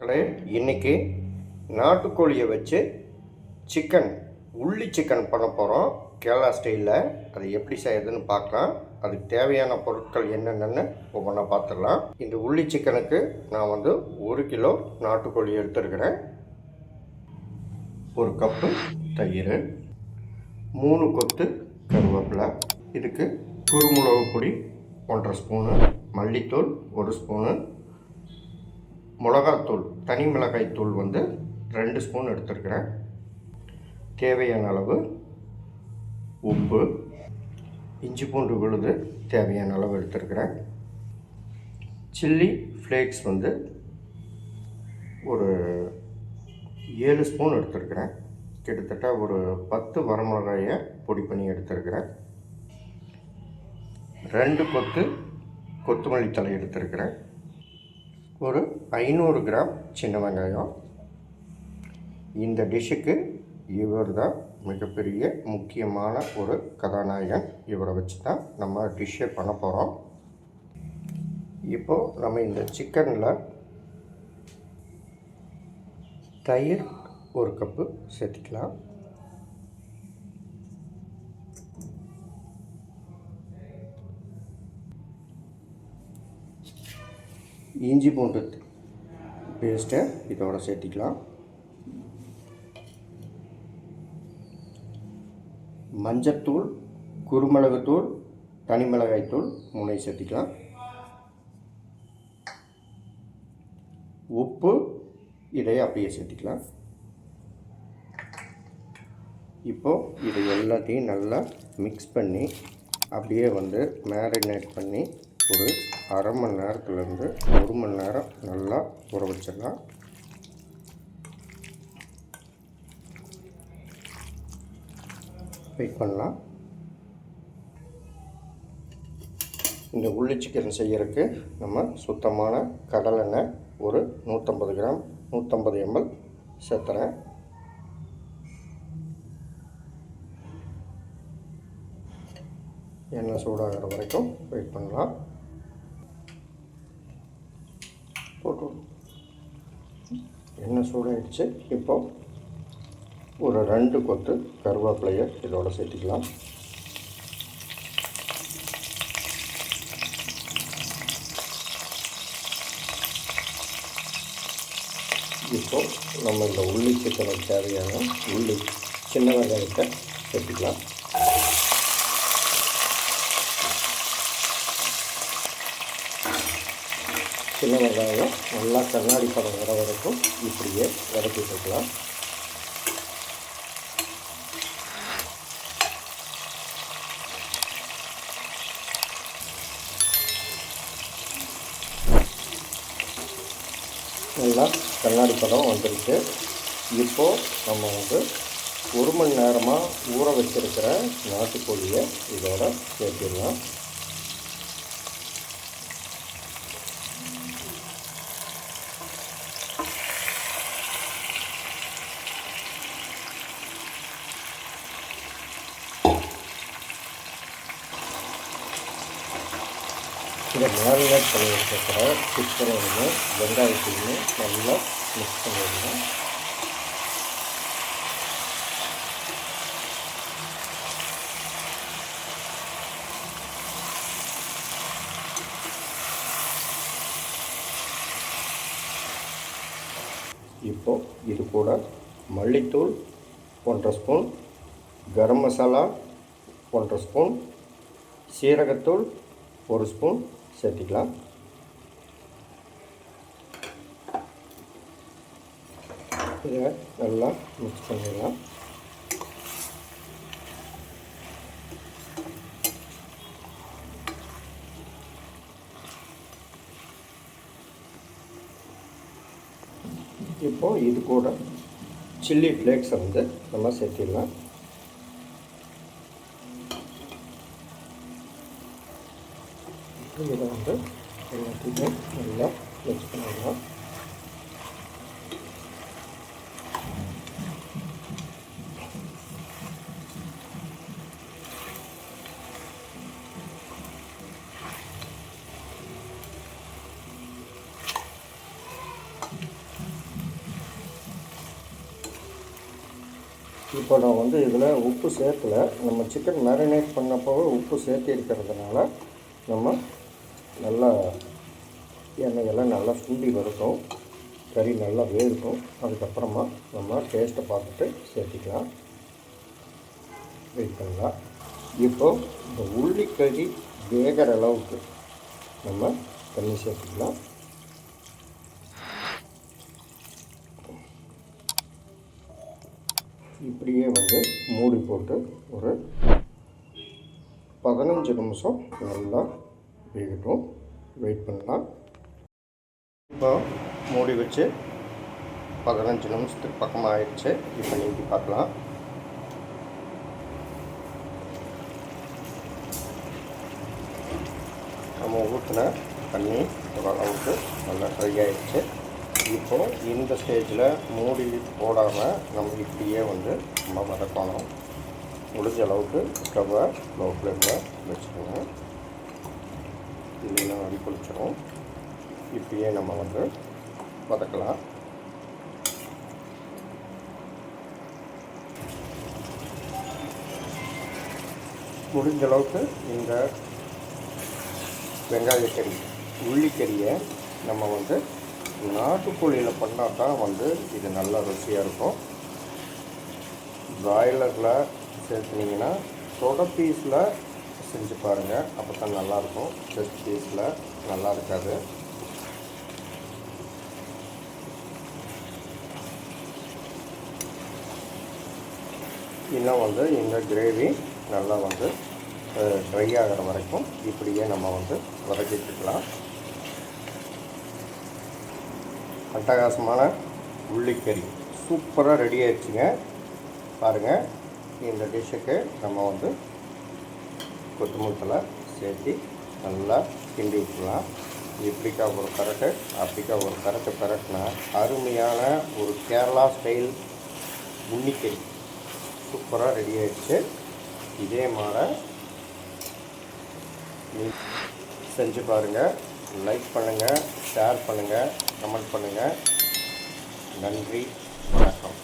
இன்னைக்கு நாட்டுக்கோழியை வச்சு சிக்கன் உள்ளி சிக்கன் பண்ண போகிறோம். கேரளா ஸ்டைலில். அது எப்படி செய்யறதுன்னு பார்க்கலாம். அதுக்கு தேவையான பொருட்கள் என்னென்னு ஒவ்வொன்றா பார்த்துடலாம். இந்த உள்ளி சிக்கனுக்கு நான் 1 கிலோ நாட்டுக்கோழி எடுத்துருக்கிறேன். 1 கப்பு தயிர், 3 கொத்து கருவேப்பிலை, இதுக்கு குருமிளகு பொடி 1.5 ஸ்பூனு, மல்லித்தூள் 1 ஸ்பூனு, மிளகாத்தூள் தனி மிளகாய் தூள் 2 ஸ்பூன் எடுத்துருக்கிறேன். தேவையான அளவு உப்பு, இஞ்சி பூண்டு விழுது தேவையான அளவு எடுத்துருக்கிறேன். சில்லி ஃப்ளேக்ஸ் ஒரு 7 ஸ்பூன் எடுத்துருக்கிறேன். கிட்டத்தட்ட ஒரு 10 வரமிளகாயை பொடி பண்ணி எடுத்துருக்கிறேன். 2 கொத்து கொத்தமல்லி தழை எடுத்துருக்கிறேன். ஒரு 500 கிராம் சின்ன வெங்காயம். இந்த டிஷ்ஷுக்கு இவர் தான் மிகப்பெரிய முக்கியமான ஒரு கதாநாயகன். இவரை வச்சு தான் நம்ம டிஷ்ஷை பண்ண போகிறோம். இப்போது நம்ம இந்த சிக்கனில் தயிர் 1 கப்பு சேர்த்துக்கலாம். இஞ்சி பூண்டு பேஸ்ட்டை இதோட சேர்த்திக்கலாம். மஞ்சத்தூள், குருமிளகுத்தூள், தனி மிளகாய்த்தூள் 3 சேர்த்திக்கலாம். உப்பு இதை அப்படியே சேர்த்திக்கலாம். இப்போது இது எல்லாத்தையும் நல்லா மிக்ஸ் பண்ணி அப்படியே மேரினேட் பண்ணி ஒரு அரை மணி நேரத்துலேருந்து 1 மணி நேரம் நல்லா ஊற வச்சிடலாம். வெயிட் பண்ணலாம். இந்த உள்ளி சிக்கன் செய்யறதுக்கு நம்ம சுத்தமான கடலெண்ணெய் ஒரு 150 கிராம் 150 ml சேர்த்துறேன். எண்ணெய் சூடாகிற வரைக்கும் வெயிட் பண்ணலாம். போட்டு எண்ணெய் சூடாகிடுச்சு. இப்போ ஒரு 2 கொத்து கருவேப்பிலையை இதோட சேர்த்திக்கலாம். இப்போ நம்ம இந்த உள்ளி சிக்கனுக்கு தேவையான உள்ளி சின்ன வெங்காயத்தை சேர்த்திக்கலாம். சின்ன வெங்காயம் நல்லா கண்ணாடி பதம் வர வரைக்கும் இப்படியே வதக்கிட்டு இருக்கலாம். நல்லா கண்ணாடி பதம் வந்துருக்கு. இப்போது நம்ம 1 மணி நேரமாக ஊற வச்சிருக்கிற நாட்டுக்கோழியை இதோட சேர்த்திடலாம். இதை மேரினேட் பண்ணி வச்சுருக்கிற சிக்கனையும் வெங்காயத்தையும் நல்லா மிக்ஸ் பண்ணிடணும். இப்போது இது கூட மல்லித்தூள் 1.5 ஸ்பூன், கரம் மசாலா 1.5 ஸ்பூன், சீரகத்தூள் 1 ஸ்பூன் சேர்த்திக்கலாம். இதை நல்லா மிக்ஸ் பண்ணிடலாம். இப்போது இது கூட சில்லி ஃப்ளேக்ஸை நம்ம சேர்த்திடலாம். இதை எல்லாத்தையும் நல்லா மிக்ஸ் பண்ணிடலாம். இப்போ நான் வந்து இதில் உப்பு சேர்க்கலை. நம்ம சிக்கன் மேரினேட் பண்ணப்போவே உப்பு சேர்த்து இருக்கிறதுனால நம்ம நல்லா எண்ணெயெல்லாம் நல்லா சுண்டி வரட்டும், கறி நல்லா வேகட்டும். அதுக்கப்புறமா நம்ம டேஸ்ட்டை பார்த்துட்டு சேர்த்திக்கலாம். வெயிட் பண்ணலாம். இப்போது இந்த உள்ளிக்கறி வேகிற அளவுக்கு நம்ம தண்ணி சேர்த்துக்கலாம். இப்படியே வந்து மூடி போட்டு ஒரு 15 நிமிஷம் நல்லா வேகட்டும். வெயிட் பண்ணலாம். இப்போ மூடி வச்சு 15 நிமிஷத்துக்கு பக்கமாக ஆயிடுச்சு. இப்போ நீக்கி பார்க்கலாம். நம்ம ஊற்றின தண்ணி ஓரளவுக்கு நல்லா ட்ரை ஆகிடுச்சு. இப்போது இந்த ஸ்டேஜில் மூடி போடாமல் நம்ம இப்படியே வந்து நம்ம வதக்கணும். முடிஞ்ச அளவுக்கு ஸ்டவ்வை லோ ஃப்ளேமில் வச்சுக்கோங்க, இல்லைன்னா அடி பிடிச்சிடும். இப்படியே நம்ம வந்து வதக்கலாம். முடிஞ்ச அளவுக்கு இந்த வெங்காயக்கறி உள்ளிக்கறியை நம்ம வந்து நாட்டுக்கோழியில் பண்ணால் தான் வந்து இது நல்லா ருசியாக இருக்கும். பிராய்லரில் சேர்த்துனீங்கன்னா தொட பீஸில் செஞ்சு பாருங்கள், அப்போ தான் நல்லாயிருக்கும். செஸ்ட் பீஸில் நல்லா இருக்காது. இன்னும் வந்து இந்த கிரேவி நல்லா வந்து ட்ரை ஆகிற வரைக்கும் இப்படியே நம்ம வந்து வதக்கிக்கலாம். அட்டகாசமான உள்ளிக்கறி சூப்பராக ரெடி ஆயிடுச்சுங்க. பாருங்கள், இந்த டிஷ்ஷுக்கு நம்ம வந்து கொத்தமல்லி தழை சேர்த்து நல்லா கிண்டி விட்டுலாம். இப்படிக்கா ஒரு பரட்டு, அப்படிக்கா ஒரு பரட்டு பரட்டுனா அருமையான ஒரு கேரளா ஸ்டைல் உள்ளிக்கறி சூப்பராக ரெடி ஆயிடுச்சு. இதே மாதிரி செஞ்சு பாருங்கள். லைக் பண்ணுங்கள், ஷேர் பண்ணுங்கள், கமெண்ட் பண்ணுங்கள். நன்றி, வணக்கம்.